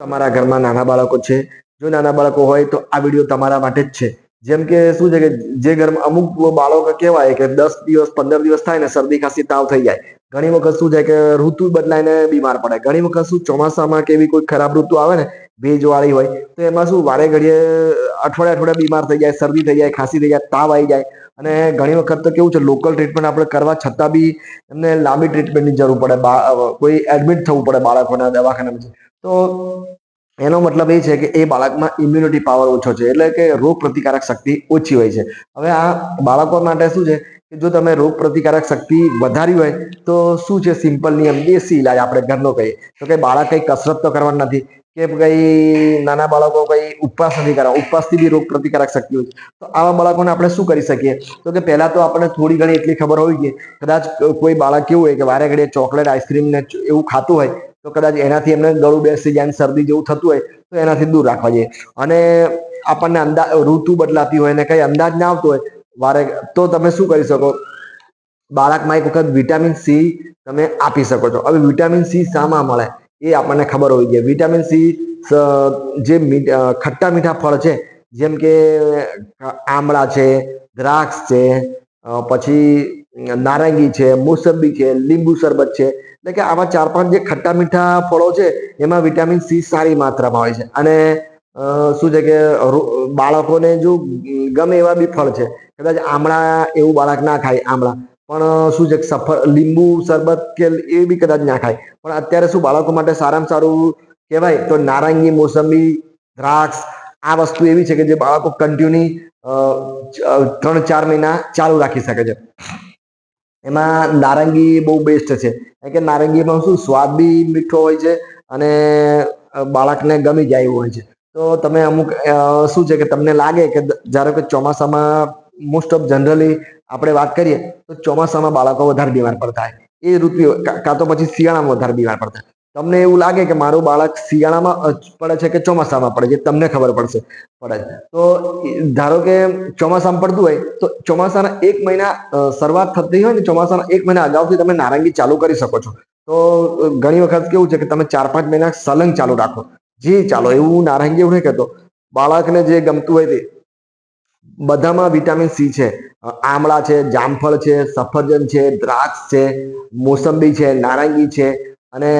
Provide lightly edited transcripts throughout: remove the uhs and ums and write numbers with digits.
તમારા ઘરમાં નાના બાળકો છે, જો નાના બાળકો હોય તો આ વિડીયો તમારા માટે જ છે. જેમ કે શું છે કે જે ઘરમાં અમુક બાળકો કહેવાય કે 10 દિવસ 15 દિવસ થાય ને શરદી ખાંસી તાવ થઈ જાય. ઘણી વખત શું છે કે ઋતુ બદલાઈને બીમાર પડે. ઘણી વખત શું ચોમાસામાં કે એવી કોઈ ખરાબ ઋતુ આવે ને ભેજવાળી હોય તો એમાં શું વારે ઘડીએ અઠવાડિયા બીમાર થઈ જાય, શરદી થઈ જાય, ખાંસી થઈ જાય, તાવ આવી જાય. અને ઘણી વખત તો કેવું છે, લોકલ ટ્રીટમેન્ટ આપણે કરવા છતાં બી એમને લાંબી ટ્રીટમેન્ટની જરૂર પડે. કોઈ એડમિટ થવું પડે બાળકોના દવાખાનામાં. તો એનો મતલબ એ છે કે એ બાળકમાં ઇમ્યુનિટી પાવર ઓછો છે, એટલે કે રોગ પ્રતિકારક શક્તિ ઓછી હોય છે. હવે આ બાળકો માટે શું છે કે જો તમે રોગ પ્રતિકારક શક્તિ વધારી હોય તો શું છે, સિમ્પલ નિયમ, દેશી ઇલાજ આપણે ઘરનો કહીએ તો કે બાળક કઈ કસરત તો કરવાની નથી, કે કઈ નાના બાળકો કઈ ઉપવાસ નથી કરવા, ઉપવાસથી બી રોગ પ્રતિકારક શક્તિ હોય છે. તો આવા બાળકોને આપણે શું કરી શકીએ? તો કે પહેલા તો આપણે થોડી ઘણી એટલી ખબર હોવી જોઈએ, કદાચ કોઈ બાળક કેવું હોય કે વારે ઘડીએ ચોકલેટ, આઈસ્ક્રીમ ને એવું ખાતું હોય તો કદાચ એનાથી એમને ગળું બેસી જાય, શરદી જેવું થતું હોય તો એનાથી દૂર રાખવા જોઈએ. અને આપણને ઋતુ બદલાતી હોય ને કઈ અંદાજ ના આવતો હોય વારે, તો તમે શું કરી શકો, બાળકમાં એક વખત વિટામિન સી તમે આપી શકો છો. હવે વિટામિન સી શામાં મળે એ આપણને ખબર હોવી જોઈએ. વિટામિન સી જે ખટ્ટા મીઠા ફળ છે, જેમ કે આમળા છે, દ્રાક્ષ છે, પછી નારંગી છે, મોસંબી છે, લીંબુ શરબત છે, એટલે કે આવા 4-5 જે ખટ્ટા મીઠા ફળો છે એમાં વિટામિન સી સારી માત્રામાં હોય છે. અને શું છે કે બાળકોને જો ગમે એવા બી ફળ છે, કદાચ આમળા એવું બાળક ના ખાય આમળા, પણ શું છે લીંબુ શરબત કે એ બી કદાચ ના ખાય, પણ અત્યારે શું બાળકો માટે સારામાં સારું કહેવાય તો નારંગી, મોસંબી, દ્રાક્ષ આ વસ્તુ એવી છે કે જે બાળકો કન્ટિન્યુ 3-4 મહિના ચાલુ રાખી શકે છે. એમાં નારંગી બહુ બેસ્ટ છે, કારણ કે નારંગીમાં શું સ્વાદ બી મીઠો હોય છે અને બાળકને ગમી જાય એવું હોય છે. તો તમે અમુક શું છે કે તમને લાગે કે ધારો કે ચોમાસામાં મોસ્ટ ઓફ જનરલી આપણે વાત કરીએ તો ચોમાસામાં બાળકો વધારે બીમાર પડતા હોય એ ઋતુ, કાં તો પછી શિયાળામાં વધારે બીમાર પડતા. તમને એવું લાગે કે મારું બાળક શિયાળામાં પડે છે કે ચોમાસામાં પડે છે, તમને ખબર પડશે પડે છે. તો ધારો કે ચોમાસામાં પડતું હોય તો ચોમાસાના 1 મહિના શરૂઆત થતી હોય ને, ચોમાસાના 1 મહિના અગાઉથી તમે નારંગી ચાલુ કરી શકો છો. તો ઘણી વખત કેવું છે કે તમે 4-5 મહિના સલંગ ચાલુ રાખો, જી ચાલો એવું નારંગી એવું નહીં કહેતો, બાળકને જે ગમતું હોય તે બધામાં વિટામિન સી છે. આમળા છે, જામફળ છે, સફરજન છે, દ્રાક્ષ છે, મોસંબી છે, નારંગી છે. અને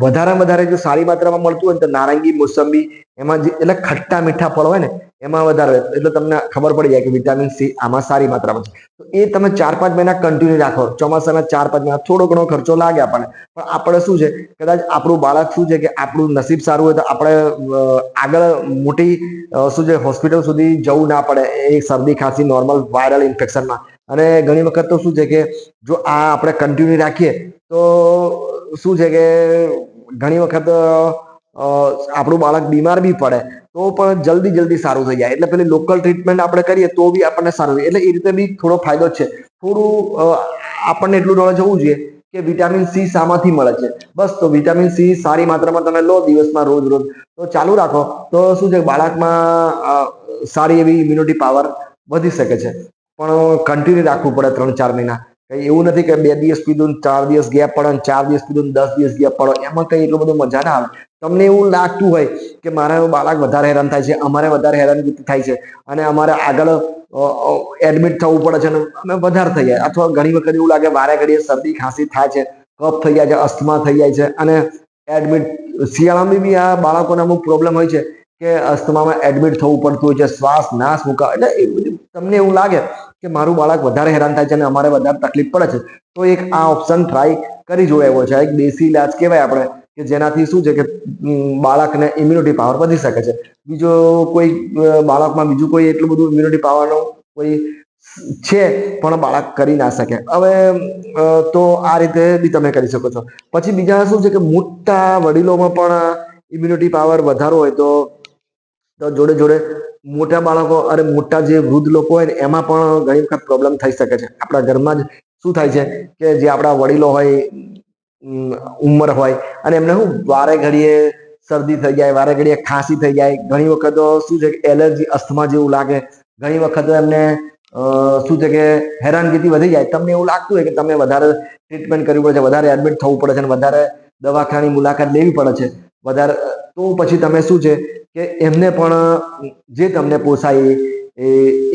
વધારેમાં વધારે જો સારી માત્રામાં મળતું હોય ને તો નારંગી, મોસંબી એમાં જે એટલે ખટ્ટા મીઠા ફળ હોય ને એમાં વધારે હોય, એટલે તમને ખબર પડી જાય કે વિટામિન સી આમાં સારી માત્રામાં છે. તો એ તમે 4-5 મહિના કન્ટિન્યુ રાખો. ચોમાસાના 4-5 મહિના થોડો ઘણો ખર્ચો લાગે આપણને, પણ આપણે શું છે કદાચ આપણું બાળક શું છે કે આપણું નસીબ સારું હોય તો આપણે આગળ મોટી શું છે હોસ્પિટલ સુધી જવું ના પડે એ શરદી ખાંસી નોર્મલ વાયરલ ઇન્ફેક્શનમાં. અને ઘણી વખત તો શું છે કે જો આ આપણે કન્ટિન્યુ રાખીએ તો શું છે કે ઘણી વખત આપણું બાળક બીમાર બી પડે તો પણ જલ્દી સારું થઈ જાય. એટલે પેલી લોકલ ટ્રીટમેન્ટ આપણે કરીએ તો બી આપણને સારું, એટલે એ રીતે બી થોડો ફાયદો છે. થોડું આપણને એટલું નોલેજ હોવું જોઈએ કે વિટામિન સી શામાંથી મળે છે. બસ, તો વિટામિન સી સારી માત્રામાં તમે લો દિવસમાં રોજ તો ચાલુ રાખો તો શું છે બાળકમાં સારી એવી ઇમ્યુનિટી પાવર વધી શકે છે. પણ કન્ટિન્યુ રાખવું પડે 3-4 મહિના. કઈ એવું નથી કે 2 દિવસ પીધું 4 દિવસ ગેપ પડે, 4 દિવસ પીધું 10 દિવસ ગેપ પડે, એમાં કઈ એટલું બધું મજા ના આવે. તમને એવું લાગતું હોય કે મારા બાળક વધારે હેરાન થાય છે, અમારે વધારે હેરાન થાય છે અને અમારે આગળ એડમિટ થવું પડે છે અને અમે વધારે થઈ જાય, અથવા ઘણી વખત એવું લાગે વારે ઘડીએ શરદી ખાંસી થાય છે, કફ થઈ જાય છે, અસ્થમા થઈ જાય છે અને એડમિટ, શિયાળામાં બી આ બાળકોને અમુક પ્રોબ્લેમ હોય છે કે અસ્થમામાં એડમિટ થવું પડતું હોય છે, શ્વાસ નાશ મુકા, એટલે એ બધું તમને એવું લાગે કે મારું બાળક વધારે હેરાન થાય છે અને અમારે વધારે તકલીફ પડે છે, તો એક આ ઓપ્શન ટ્રાય કરી જોવા એવો છે. એક દેશી ઇલાજ કહેવાય આપણે, કે જેનાથી શું છે કે બાળકને ઇમ્યુનિટી પાવર વધી શકે છે. બીજો કોઈ બાળકમાં બીજું કોઈ એટલું બધું ઇમ્યુનિટી પાવરનો કોઈ છે પણ બાળક કરી ના શકે. હવે તો આ રીતે બી તમે કરી શકો છો. પછી બીજા શું છે કે મોટા વડીલોમાં પણ ઇમ્યુનિટી પાવર વધારો હોય તો જોડે જોડે મોટા બાળકો અને મોટા જે વૃદ્ધ લોકો હોય ને એમાં પણ ઘણી વખત પ્રોબ્લેમ થઈ શકે છે. આપણા ઘરમાં જ શું થાય છે કે જે આપણા વડીલો હોય, ઉંમર હોય, અને એમને શું વારે ઘડીએ શરદી થઈ જાય, વારે ઘડીએ ખાંસી થઈ જાય, ઘણી વખત શું છે કે એલર્જી, અસ્થમા જેવું લાગે, ઘણી વખત એમને શું છે કે હેરાનગતિ વધી જાય. તમને એવું લાગતું હોય કે તમે વધારે ટ્રીટમેન્ટ કરવી પડે છે, વધારે એડમિટ થવું પડે છે અને વધારે દવાખાની મુલાકાત લેવી પડે છે. વધારે, તો પછી તમે શું છે કે એમને પણ જે તમને પોસાય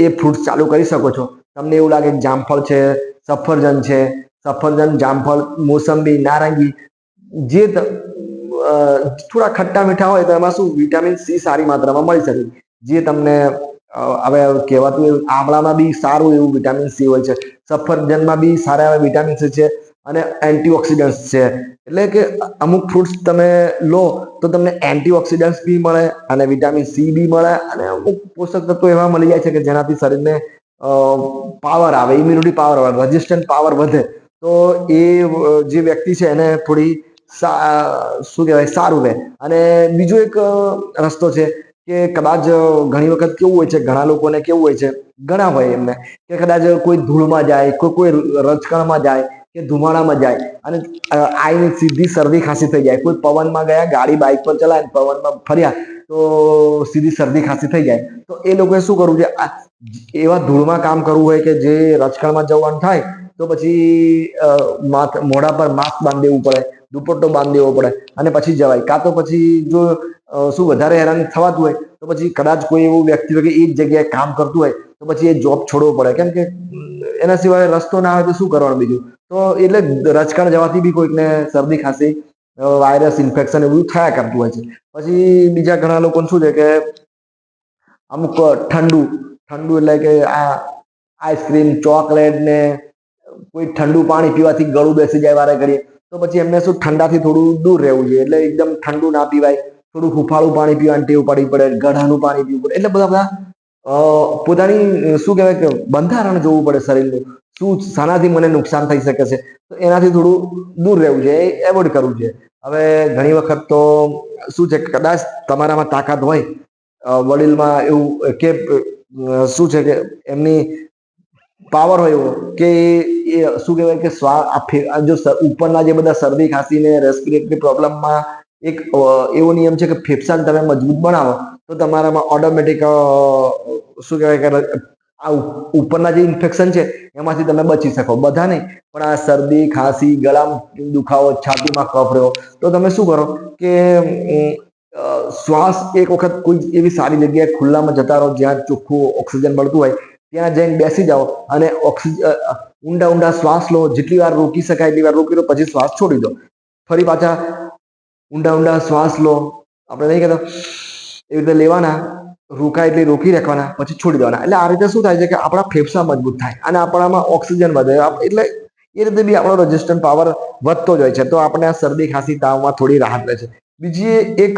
એ ફ્રૂટ્સ ચાલુ કરી શકો છો. તમને એવું લાગે કે જામફળ છે, સફરજન છે, સફરજન, જામફળ, મોસંબી, નારંગી, જે થોડા ખટ્ટા મીઠા હોય તો એમાં શું વિટામિન સી સારી માત્રામાં મળી શકે. જે તમને હવે કહેવાતું એવું આમળામાં બી સારું એવું વિટામિન સી હોય છે, સફરજનમાં બી સારા એવા વિટામિન સી છે અને એન્ટીઓક્સિડન્ટ છે. એટલે કે અમુક ફ્રૂટ્સ તમે લો તો તમને એન્ટીઓક્સિડન્ટ બી મળે અને વિટામિન સી બી મળે અને અમુક પોષક તત્વો એવા મળી જાય છે કે જેનાથી શરીરને પાવર આવે, ઇમ્યુનિટી પાવર આવે, રેઝિસ્ટન્ટ પાવર વધે. તો એ જે વ્યક્તિ છે એને થોડી શું કહેવાય સારું રહે. અને બીજો એક રસ્તો છે કે કદાચ ઘણી વખત કેવું હોય છે, ઘણા લોકોને કેવું હોય છે, ઘણા હોય એમને કે કદાચ કોઈ ધૂળમાં જાય, કોઈ રજકણમાં જાય કે ધુમાડામાં જાય અને આઈને સીધી શરદી ખાંસી થઈ જાય. કોઈ પવનમાં ગયા, ગાડી બાઈક પર ચલાય, પવનમાં ફર્યા તો સીધી શરદી ખાંસી થઈ જાય. તો એ લોકોએ શું કરવું છે, એવા ધૂળમાં કામ કરવું હોય કે જે રજકણમાં જવાનું થાય તો પછી મોઢા પર માસ્ક બાંધી દેવું પડે, દુપટ્ટો બાંધી દેવો પડે અને પછી જવાય. કાં તો પછી જો શું વધારે હેરાન થવાતું હોય તો પછી કદાચ કોઈ એવું વ્યક્તિ હોય કે એ જ જગ્યાએ કામ કરતું હોય તો પછી એ જોબ છોડવો પડે. કેમ કે એના સિવાય રસ્તો ના આવે તો શું કરવાનું બીજું. તો એટલે રજકણ જવાથી બી કોઈકને શરદી ખાંસી, વાયરસ ઇન્ફેક્શન એવું થયા કરતું હોય છે. પછી બીજા ઘણા લોકોને શું છે કે અમુક ઠંડુ ઠંડુ એટલે કે આ આઈસ્ક્રીમ, ચોકલેટ ને કોઈ ઠંડુ પાણી પીવાથી ગળું બેસી જાય વારે ઘડીએ, તો પછી એમને શું ઠંડાથી થોડું દૂર રહેવું જોઈએ. એટલે એકદમ ઠંડુ ના પીવાય, થોડું હુંફાળું પાણી પીવાની ટેવ પાડવી પડે, ગળાનું પાણી પીવું પડે. એટલે બધા પોતાની શું કહેવાય કે બંધારણ જોવું પડે શરીરનું, શું શાનાથી મને નુકસાન થઈ શકે છે. તો એનાથી થોડું દૂર રહેવું છે, એવોર્ડ કરવું છે. હવે ઘણી વખત તો શું છે કદાચ તમારામાં તાકાત હોય, વડીલમાં એવું કે શું છે કે એમની પાવર હોય એવો કે એ શું કહેવાય કે જો ઉપરના જે બધા શરદી ખાંસી ને રેસ્પિરેટરી પ્રોબ્લેમમાં એક એવો નિયમ છે કે ફેફસાને તમે મજબૂત બનાવો તો તમારામાં ઓટોમેટિક શું કહેવાય કે આ ઉપરના જે ઇન્ફેક્શન છે એમાંથી તમે બચી શકો. બધા નહીં પણ આ શરદી ખાંસી, ગળામાં દુખાવો, છાતીમાં કફ રહ્યો તો તમે શું કરો કે શ્વાસ એક વખત કોઈ એવી સારી જગ્યાએ ખુલ્લામાં જતા રહો જ્યાં ચોખ્ખું ઓક્સિજન મળતું હોય, ત્યાં જઈને બેસી જાઓ અને ઊંડા ઊંડા શ્વાસ લો. જેટલી વાર રોકી શકાય એટલી વાર રોકી લો, પછી શ્વાસ છોડી દો. ફરી પાછા ઊંડા ઊંડા શ્વાસ લો. આપણે નહીં કહેતા એવી રીતે લેવાના, રોકાય એટલે રોકી રાખવાના, પછી છોડી દેવાના. એટલે આ રીતે શું થાય છે કે આપણા ફેફસા મજબૂત થાય અને આપણામાં ઓક્સિજન વધે. એટલે એ રીતે બી આપણો રેઝિસ્ટન્ટ પાવર વધતો જ હોય છે. તો આપણે આ શરદી ખાંસી તાવમાં થોડી રાહત રહે છે. બીજી એક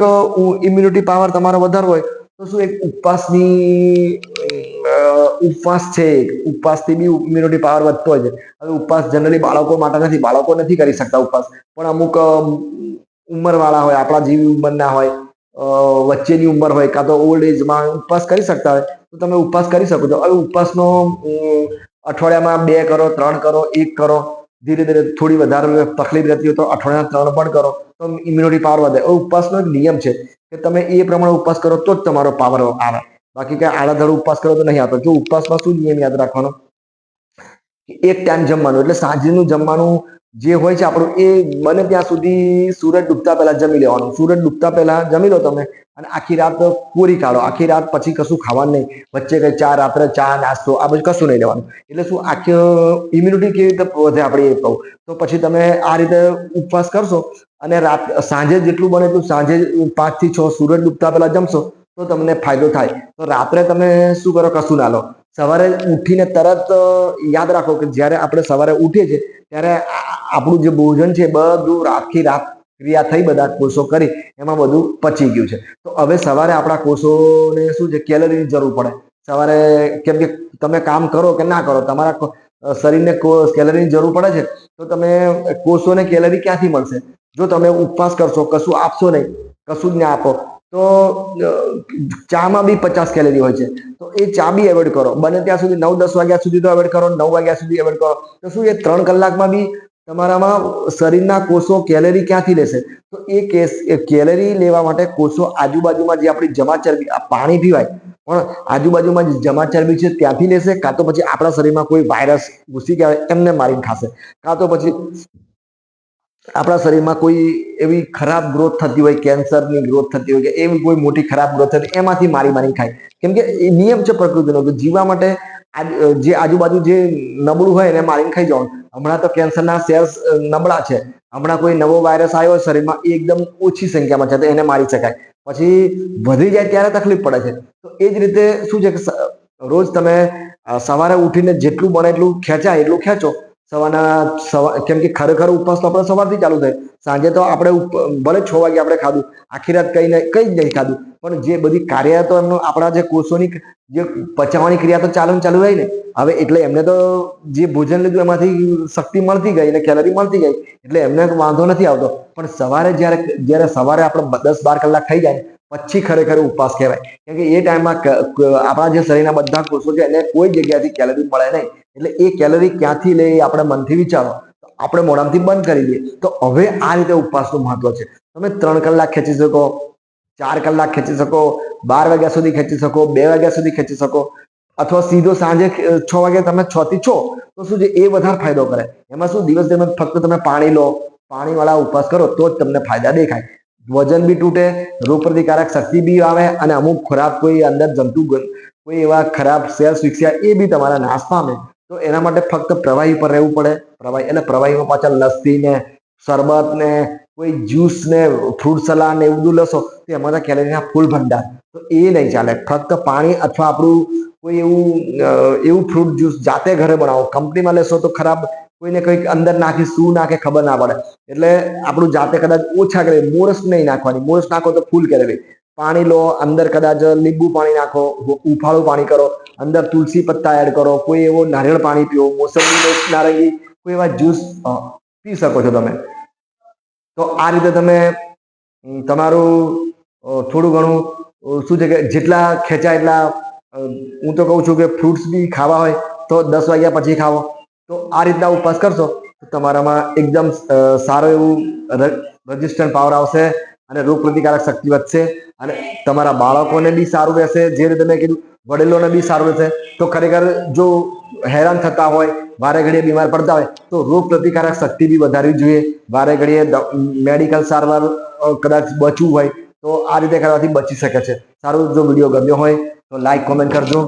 ઇમ્યુનિટી પાવર તમારો વધારવો હોય તો શું એક ઉપવાસ છે. ઉપવાસથી બી ઇમ્યુનિટી પાવર વધતો હોય છે. હવે ઉપવાસ જનરલી બાળકો માટે નથી, બાળકો નથી કરી શકતા ઉપવાસ, પણ અમુક ઉંમરવાળા હોય, આપણા જેવી ઉંમરના હોય, વચ્ચેની ઉંમર હોય, કાં તો ઓલ્ડ એજમાં ઉપવાસ કરી શકતા હોય તો તમે ઉપવાસ કરી શકો છો. હવે ઉપવાસનો અઠવાડિયામાં 2 કરો, 3 કરો, 1 કરો, ધીરે ધીરે થોડી વધારે તકલીફ રહેતી હોય તો અઠવાડિયાના 3 પણ કરો તો ઇમ્યુનિટી પાવર વધે. ઉપવાસનો એક નિયમ છે કે તમે એ પ્રમાણે ઉપવાસ કરો તો જ તમારો પાવર આવે. બાકી કઈ આડાધડ ઉપવાસ કરો તો નહીં આવતો. જો ઉપવાસમાં શું નિયમ યાદ રાખવાનો, એક ટાઈમ જમવાનું, એટલે સાંજનું જમવાનું જે હોય છે આપણું, એ બને ત્યાં સુધી સૂરજ ડૂબતા પહેલા જમી લેવાનું. સૂરજ ડૂબતા પહેલા જમી લો તમે અને આખી રાત કોરી કાઢો. આખી રાત પછી કશું ખાવાનું નહીં. વચ્ચે કઈ રાત્રે ચા, નાસ્તો આ બધું કશું નહીં લેવાનું. એટલે શું આખી ઇમ્યુનિટી કેવી રીતે વધે આપણે એ કહું. તો પછી તમે આ રીતે ઉપવાસ કરશો અને સાંજે જેટલું બને એટલું સાંજે 5 થી 6 સૂરજ ડૂબતા પહેલા જમશો તો તમને ફાયદો થાય. તો રાત્રે તમે શું કરો, કશું ના લો. સવારે ઉઠીને તરત યાદ રાખો કે જ્યારે આપણે સવારે ઉઠીએ છીએ ત્યારે આપણું જે ભોજન છે બધું આખી રાત ક્રિયા થઈ, બધા કોષો કરી, એમાં બધું પચી ગયું છે. તો હવે સવારે આપણા કોષોને શું છે, કેલરીની જરૂર પડે. સવારે કેમ કે તમે કામ કરો કે ના કરો, તમારા શરીરને કેલરીની જરૂર પડે છે. તો તમે કોષોને કેલરી ક્યાંથી મળશે? જો તમે ઉપવાસ કરશો, કશું આપશો નહીં, કશું જ ના આપો, તો ચામાં બી 50 કેલરી હોય છે. તો એ ચા બી એવોઈડ કરો. બને ત્યાં સુધી 9-10 વાગ્યા સુધી તો એવોઈડ કરો, 9 વાગ્યા સુધી એવોઈડ કરો. તો શું એ 3 કલાકમાં બી તમારામાં શરીરના કોષો કેલરી ક્યાંથી લેશે? તો એ કેલરી લેવા માટે કોષો આજુબાજુમાં જે આપણી જમા ચરબી, આ પાણી પીવાય પણ આજુબાજુમાં જે જમા ચરબી છે ત્યાંથી લેશે, કાં તો પછી આપણા શરીરમાં કોઈ વાયરસ ઘૂસી ગયા હોય એમને મારીને ખાશે, કાં તો પછી આપણા શરીરમાં કોઈ એવી ખરાબ ગ્રોથ થતી હોય, કેન્સરની ગ્રોથ થતી હોય કે એવી કોઈ મોટી ખરાબ ગ્રોથ થતી, એમાંથી મારી ખાય. કેમ કે એ નિયમ છે પ્રકૃતિનો કે જીવવા માટે જે આજુબાજુ જે નબળું હોય એને મારીને ખાઈ જવાનું. હમણાં તો કેન્સરના સેલ્સ નબળા છે. હમણાં કોઈ નવો વાયરસ આવ્યો શરીરમાં, એ એકદમ ઓછી સંખ્યામાં છે, તો એને મારી શકાય. પછી વધી જાય ત્યારે તકલીફ પડે છે. તો એ જ રીતે શું છે કે રોજ તમે સવારે ઉઠીને જેટલું બને એટલું ખેંચાય એટલું ખેંચો. કેમ કે ખરેખર ઉપવાસ તો આપણે સવારથી ચાલુ થાય. સાંજે તો આપણે ભલે 6 વાગે આપણે ખાધું, આખી રાત કઈ જ નહીં ખાધું, પણ જે બધી કાર્ય તો એમનો આપણા જે કોષોની જે પચાવવાની ક્રિયા તો ચાલુ રહી ને. હવે એટલે એમને તો જે ભોજન લીધું એમાંથી શક્તિ મળતી ગઈ ને કેલરી મળતી ગઈ, એટલે એમને વાંધો નથી આવતો. પણ સવારે જ્યારે સવારે આપણે 10-12 કલાક થઈ જાય પછી ખરેખર ઉપવાસ કહેવાય. કેમ કે એ ટાઈમમાં આપણા જે શરીરના બધા કોષો છે એને કોઈ જગ્યાથી કેલરી મળે નહીં. એટલે એ કેલરી ક્યાંથી લે આપણે મનથી વિચારો, આપણે મોઢામાંથી બંધ કરી દઈએ. તો હવે આ રીતે ઉપવાસનું મહત્વ છે. તમે 3 કલાક ખેંચી શકો, 4 કલાક ખેંચી શકો, 12 વાગ્યા સુધી ખેંચી શકો, 2 વાગ્યા સુધી ખેંચી શકો, અથવા સીધો સાંજે 6 વાગે તમે 6 થી 6, તો શું છે એ વધારે ફાયદો કરે. એમાં શું દિવસ દરમિયાન ફક્ત તમે પાણી લો, પાણીવાળા ઉપવાસ કરો તો જ તમને ફાયદા દેખાય. વજન બી તૂટે, રોગ પ્રતિકારક શક્તિ બી આવે, અને અમુક ખરાબ કોઈ અંદર જંતુ કોઈ એવા ખરાબ સેલ્સ વિકસ્યા એ બી તમારા નાશ પામે. તો એના માટે ફક્ત પ્રવાહી પર રહેવું પડે. એટલે પ્રવાહીમાં પાછા લસ્સી ને, શરબત ને, કોઈ જ્યુસ ને, ફ્રૂટ સલાડ ને એવું બધું લેશો તો એમાં કેલરીના ફૂલ ભંડાર. તો એ નહીં ચાલે. ફક્ત પાણી અથવા આપણું કોઈ એવું ફ્રૂટ જ્યુસ જાતે ઘરે બનાવો. કંપનીમાં લેશો તો ખરાબ, કોઈને કંઈક અંદર નાખી શું નાખે ખબર ના પડે. એટલે આપણું જાતે કદાચ ઓછા કરે. મોરસ નહીં નાખવાની, મોરસ નાખો તો ફૂલ કેલરી. પાણી લો, અંદર કદાચ લીંબુ પાણી નાખો, ઉફાળું પાણી કરો, અંદર તુલસી પત્તા એડ કરો, કોઈ એવો નારિયેળ પાણી પીવો, મોસંબી, નારંગી, કોઈ એવા જ્યુસ પી શકો છો તમે. તો આ રીતે તમે તમારું થોડું ઘણું શું છે કે જેટલા ખેંચાય એટલા, હું તો કહું છું કે ફ્રૂટ્સ બી ખાવા હોય તો 10 વાગ્યા પછી ખાવો. તો આ રીતના ઉપવાસ કરશો તો તમારામાં એકદમ સારો એવું રજિસ્ટન્ટ પાવર આવશે, અને રોગ પ્રતિકારક શક્તિ વધશે, અને તમારા બાળકોને બી સારું રહેશે. જે રીતે મેં કીધું, વડીલોને બી સારું રહેશે. તો ખરેખર જો હેરાન થતા હોય, વારે ઘડીએ બીમાર પડતા હોય, તો રોગ પ્રતિકારક શક્તિ બી વધારવી જોઈએ. વારે ઘડીએ મેડિકલ સારવાર કદાચ બચવું હોય તો આ રીતે કરવાથી બચી શકે છે. સારું, જો વિડીયો ગમ્યો હોય તો લાઈક કોમેન્ટ કરજો.